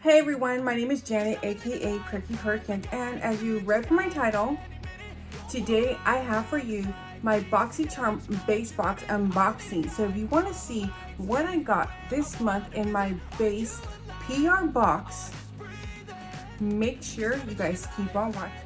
Hey everyone, my name is Janet, aka PerkiPerkins, and as you read from my title, today I have for you my Boxycharm base box unboxing. So if you want to see what I got this month in my base PR box, make sure you guys keep on watching.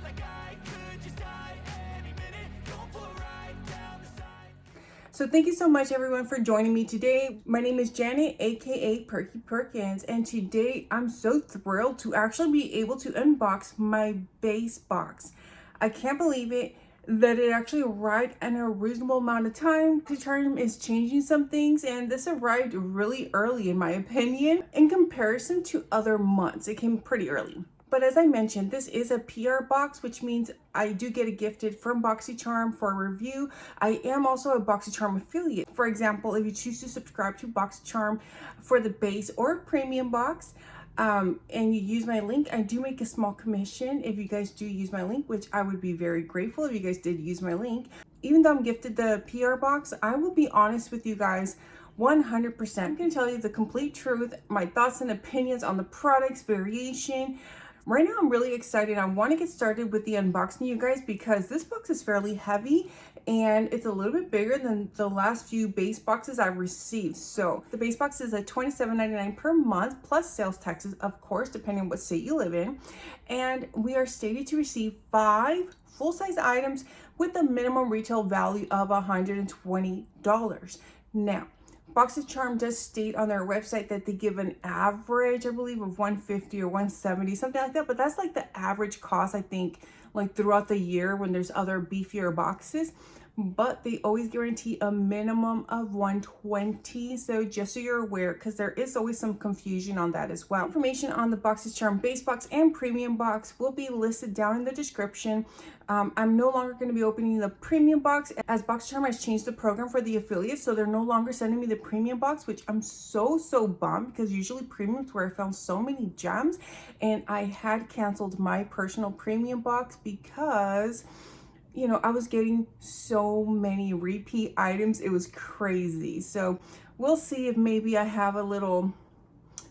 So thank you so much everyone for joining me today. My name is Janet, aka PerkiPerkins, and today I'm so thrilled to actually be able to unbox my base box. I can't believe it that it actually arrived in a reasonable amount of time. Boxycharm is changing some things, and this arrived really early in my opinion in comparison to other months. It came pretty early. But as I mentioned, this is a PR box, which means I do get it gifted from Boxycharm for a review. I am also a Boxycharm affiliate. For example, if you choose to subscribe to Boxycharm for the base or premium box, and you use my link, I do make a small commission if you guys do use my link, which I would be very grateful if you guys did use my link. Even though I'm gifted the PR box, I will be honest with you guys 100%. I'm going to tell you the complete truth, my thoughts and opinions on the products, variation. Right now, I'm really excited. I want to get started with the unboxing, you guys, because this box is fairly heavy and it's a little bit bigger than the last few base boxes I've received. So the base box is at $27.99 per month plus sales taxes, of course, depending on what state you live in. And we are stated to receive 5 full-size items with a minimum retail value of $120. Now, Boxycharm does state on their website that they give an average, I believe, of $150 or $170, something like that. But that's like the average cost, I think, like throughout the year when there's other beefier boxes. But they always guarantee a minimum of $120. So just so you're aware, because there is always some confusion on that as well. Information on the Boxycharm base box and premium box will be listed down in the description. I'm no longer going to be opening the premium box as Boxycharm has changed the program for the affiliates. So they're no longer sending me the premium box, which I'm so bummed, because usually premium's where I found so many gems. And I had canceled my personal premium box because, you know, I was getting so many repeat items. It was crazy. So we'll see if maybe I have a little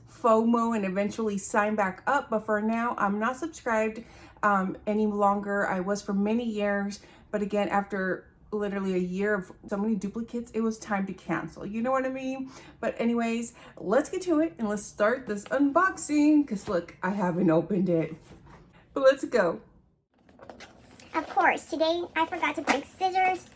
FOMO and eventually sign back up. But for now, I'm not subscribed any longer. I was for many years. But again, after literally a year of so many duplicates, it was time to cancel. You know what I mean? But anyways, let's get to it and let's start this unboxing. Because look, I haven't opened it. But let's go. Of course, today I forgot to bring scissors.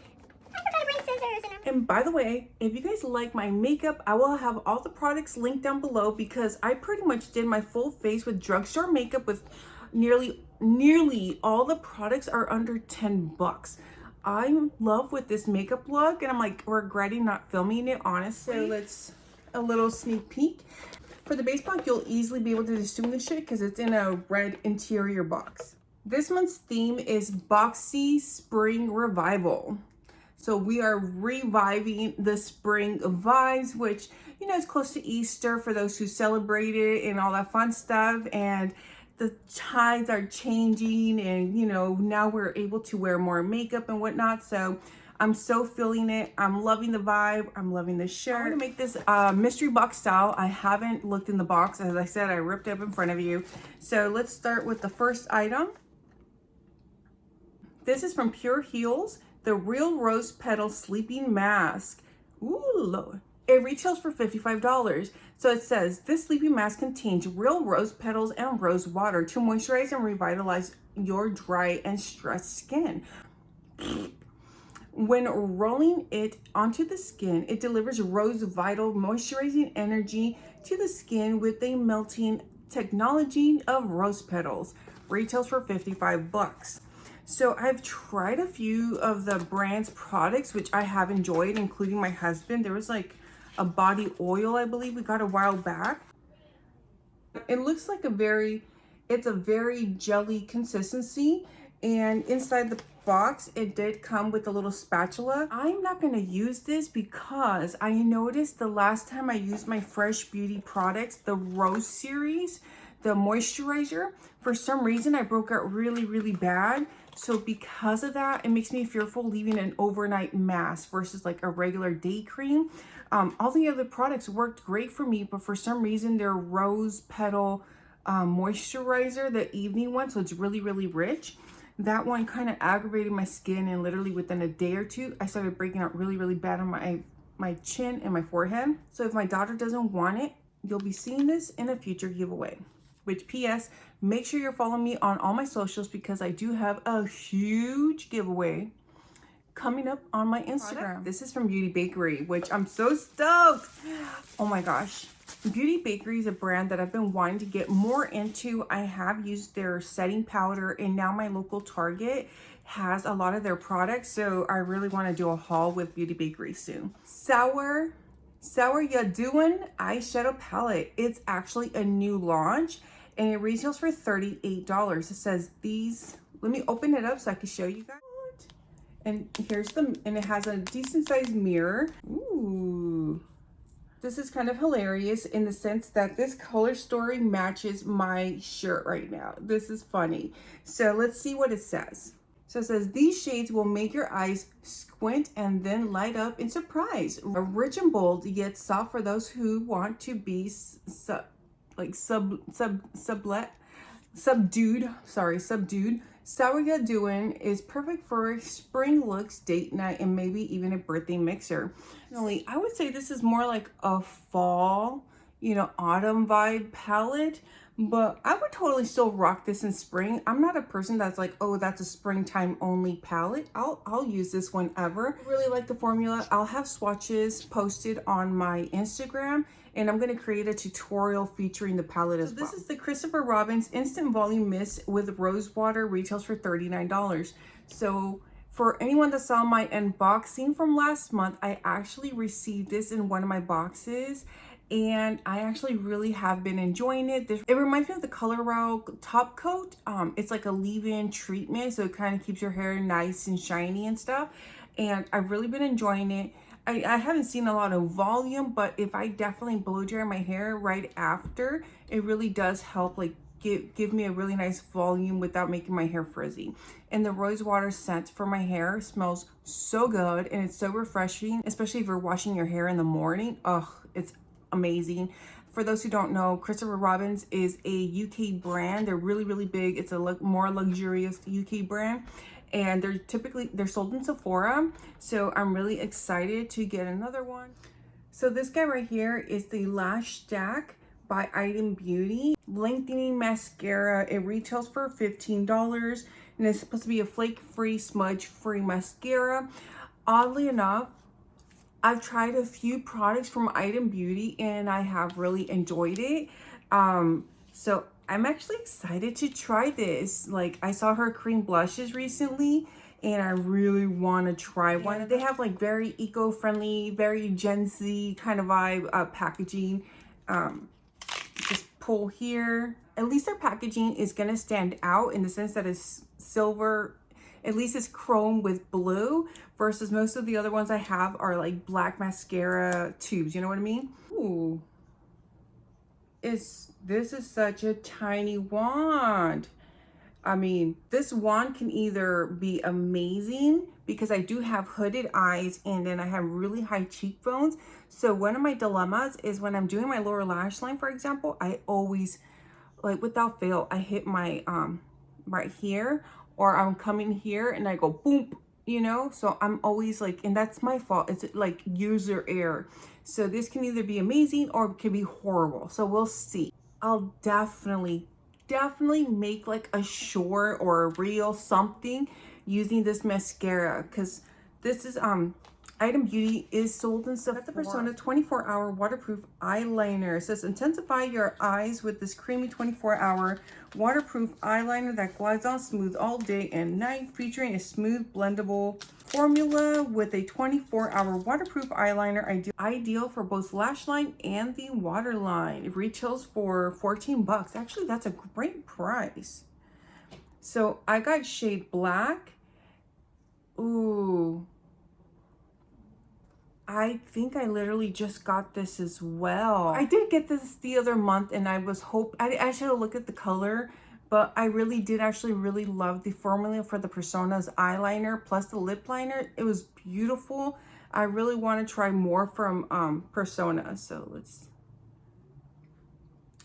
And by the way, if you guys like my makeup, I will have all the products linked down below, because I pretty much did my full face with drugstore makeup with nearly all the products are under 10 bucks. I'm in love with this makeup look and I'm like regretting not filming it, honestly. So let's a little sneak peek. For the base box, you'll easily be able to distinguish it because it's in a red interior box. This month's theme is Boxy Spring Revival. So we are reviving the spring vibes, which, you know, is close to Easter for those who celebrate it and all that fun stuff. And the tides are changing and, you know, now we're able to wear more makeup and whatnot. So I'm so feeling it. I'm loving the vibe. I'm loving the shirt. I'm gonna make this mystery box style. I haven't looked in the box. As I said, I ripped it up in front of you. So let's start with the first item. This is from Pure Heals, the Real Rose Petal Sleeping Mask. Ooh, Lord. It retails for $55. So it says, this sleeping mask contains real rose petals and rose water to moisturize and revitalize your dry and stressed skin. When rolling it onto the skin, it delivers rose vital moisturizing energy to the skin with a melting technology of rose petals. Retails for 55 bucks. So I've tried a few of the brand's products, which I have enjoyed, including my husband. There was like a body oil, I believe we got a while back. It looks like it's a very jelly consistency. And inside the box, it did come with a little spatula. I'm not gonna use this because I noticed the last time I used my Fresh Beauty products, the Rose series, the moisturizer, for some reason I broke out really bad. So because of that, it makes me fearful leaving an overnight mask versus like a regular day cream. All the other products worked great for me, but for some reason their rose petal moisturizer, the evening one, so it's really, really rich. That one kind of aggravated my skin, and literally within a day or two, I started breaking out really, really bad on my chin and my forehead. So if my daughter doesn't want it, you'll be seeing this in a future giveaway. Which, PS, make sure you're following me on all my socials because I do have a huge giveaway coming up on my Instagram. This is from Beauty Bakery, which I'm so stoked. Oh my gosh. Beauty Bakery is a brand that I've been wanting to get more into. I have used their setting powder, and now my local Target has a lot of their products, so I really want to do a haul with Beauty Bakery soon. Sour Ya Doin' eyeshadow palette. It's actually a new launch, and it retails for $38. It says these, let me open it up so I can show you guys. And and it has a decent sized mirror. Ooh. This is kind of hilarious in the sense that this color story matches my shirt right now. This is funny. So let's see what it says. So it says, these shades will make your eyes squint and then light up in surprise. Rich and bold, yet soft for those who want to be subdued. Sour Ya Doin' is perfect for spring looks, date night, and maybe even a birthday mixer. I would say this is more like a fall, autumn vibe palette, but I would totally still rock this in spring. I'm not a person that's like, oh, that's a springtime only palette. I'll use this whenever. I really like the formula. I'll have swatches posted on my Instagram, and I'm going to create a tutorial featuring the palette as well. This is the Christopher Robin's Instant Volume Mist with Rose Water, retails for $39. So for anyone that saw my unboxing from last month, I actually received this in one of my boxes, and I actually really have been enjoying it. It reminds me of the Color Wow top coat. It's like a leave-in treatment, so it kind of keeps your hair nice and shiny and stuff, and I've really been enjoying it. I haven't seen a lot of volume, but if I definitely blow dry my hair right after, it really does help like give me a really nice volume without making my hair frizzy. And the rose water scent for my hair smells so good, and it's so refreshing, especially if you're washing your hair in the morning. It's amazing. For those who don't know, Christopher Robin's is a UK brand. They're really, really big. It's a more luxurious UK brand, and they're sold in Sephora. So I'm really excited to get another one. So this guy right here is the Lash Stack by Item Beauty lengthening mascara. It retails for $15, and it's supposed to be a flake-free, smudge-free mascara. Oddly enough, I've tried a few products from Item Beauty, and I have really enjoyed it. So I'm actually excited to try this. Like, I saw her cream blushes recently, and I really want to try one. They have like very eco-friendly, very Gen Z kind of vibe packaging. Just pull here. At least their packaging is gonna stand out in the sense that it's silver. At least it's chrome with blue, versus most of the other ones I have are like black mascara tubes. You know what I mean? Ooh. This is such a tiny wand. I mean, this wand can either be amazing because I do have hooded eyes, and then I have really high cheekbones. So one of my dilemmas is when I'm doing my lower lash line, for example, I always, like without fail, I hit my right here, or I'm coming here and I go boom, so I'm always like, and that's my fault. It's like user error. So this can either be amazing or it can be horrible. So we'll see. I'll definitely make like a short or a reel something using this mascara, because this is Item Beauty is sold in Sephora. The Persona 24-hour waterproof eyeliner. It says intensify your eyes with this creamy 24-hour waterproof eyeliner that glides on smooth all day and night, featuring a smooth blendable formula with a 24-hour waterproof eyeliner, ideal for both lash line and the waterline. It retails for $14. Actually, that's a great price. So I got shade black. Ooh, I think I literally just got this as well. I did get this the other month, and I should have looked at the color, but I really did actually really love the formula for the Persona's eyeliner plus the lip liner. It was beautiful. I really want to try more from Persona. So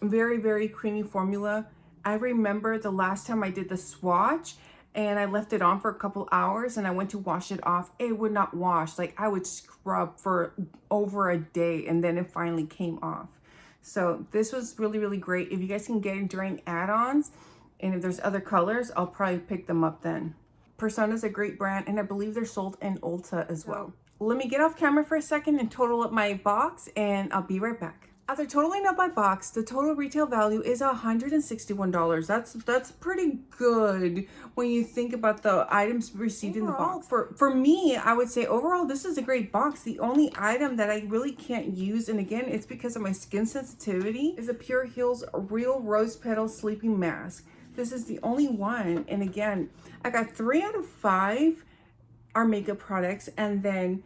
very, very creamy formula. I remember the last time I did the swatch and I left it on for a couple hours and I went to wash it off. It would not wash. Like, I would scrub for over a day and then it finally came off. So this was really, really great. If you guys can get it during add-ons, and if there's other colors, I'll probably pick them up then. Persona's a great brand, and I believe they're sold in Ulta as well. Let me get off camera for a second and total up my box, and I'll be right back. After totaling up my box, the total retail value is $161. That's pretty good when you think about the items received in the box. For me, I would say overall, this is a great box. The only item that I really can't use, and again, it's because of my skin sensitivity, is a Pure Heals Real Rose Petal Sleeping Mask. This is the only one, and again, I got 3 out of 5 are makeup products, and then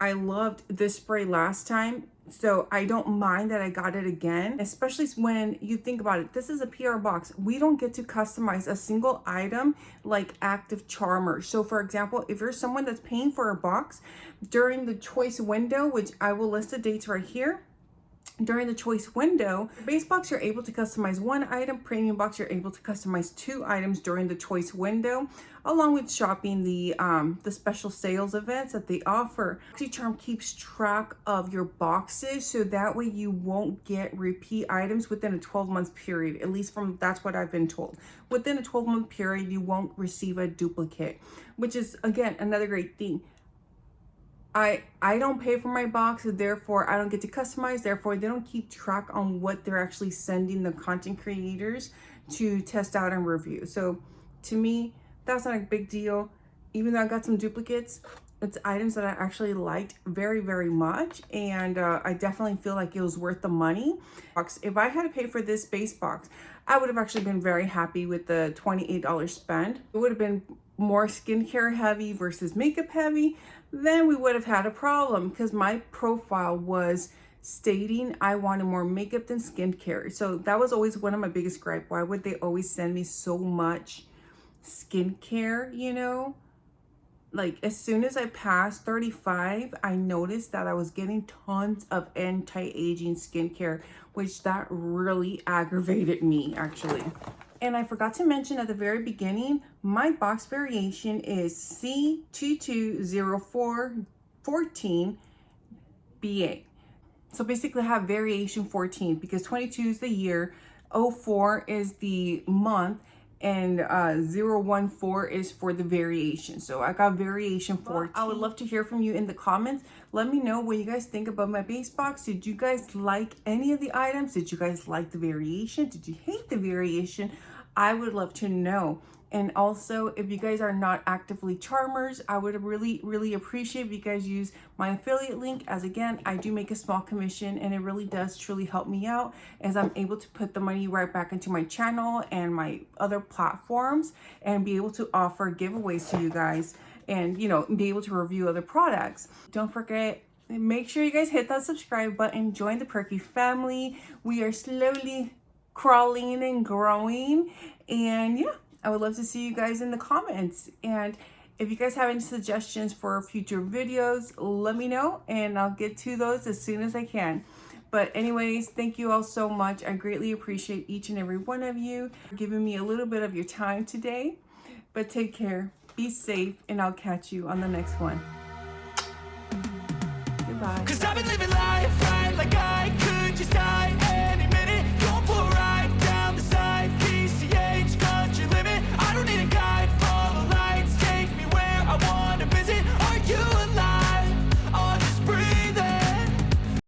I loved this spray last time, so I don't mind that I got it again, especially when you think about it. This is a PR box. We don't get to customize a single item like active charmers. So for example, if you're someone that's paying for a box during the choice window, which I will list the dates right here, during the choice window, base box, you're able to customize 1 item. Premium box, you're able to customize 2 items during the choice window, along with shopping the special sales events that they offer. Boxycharm keeps track of your boxes, so that way you won't get repeat items within a 12-month period. At least that's what I've been told. Within a 12-month period, you won't receive a duplicate, which is, again, another great thing. I don't pay for my box, therefore I don't get to customize, therefore they don't keep track on what they're actually sending the content creators to test out and review. So to me, that's not a big deal. Even though I got some duplicates, it's items that I actually liked very, very much, and I definitely feel like it was worth the money. If I had to pay for this base box, I would have actually been very happy with the $28 spend. It would have been more skincare heavy versus makeup heavy. Then we would have had a problem, because my profile was stating I wanted more makeup than skincare. So that was always one of my biggest gripes. Why would they always send me so much skincare, you know? Like, as soon as I passed 35, I noticed that I was getting tons of anti-aging skincare, which that really aggravated me, actually. And I forgot to mention at the very beginning, my box variation is C220414BA. So basically I have variation 14, because 22 is the year, 04 is the month, and 014 is for the variation. So I got variation 14. I would love to hear from you in the comments. Let me know what you guys think about my base box. Did you guys like any of the items? Did you guys like the variation? Did you hate the variation? I would love to know. And also, if you guys are not actively charmers, I would really, really appreciate if you guys use my affiliate link, as again, I do make a small commission, and it really does truly help me out, as I'm able to put the money right back into my channel and my other platforms, and be able to offer giveaways to you guys, and, you know, be able to review other products. Don't forget, make sure you guys hit that subscribe button, join the Perky family. We are slowly crawling and growing, and yeah, I would love to see you guys in the comments. And if you guys have any suggestions for future videos, let me know, and I'll get to those as soon as I can. But anyways, thank you all so much. I greatly appreciate each and every one of you for giving me a little bit of your time today. But take care, be safe, and I'll catch you on the next one. Goodbye. 'Cause I've been living life right like I could just die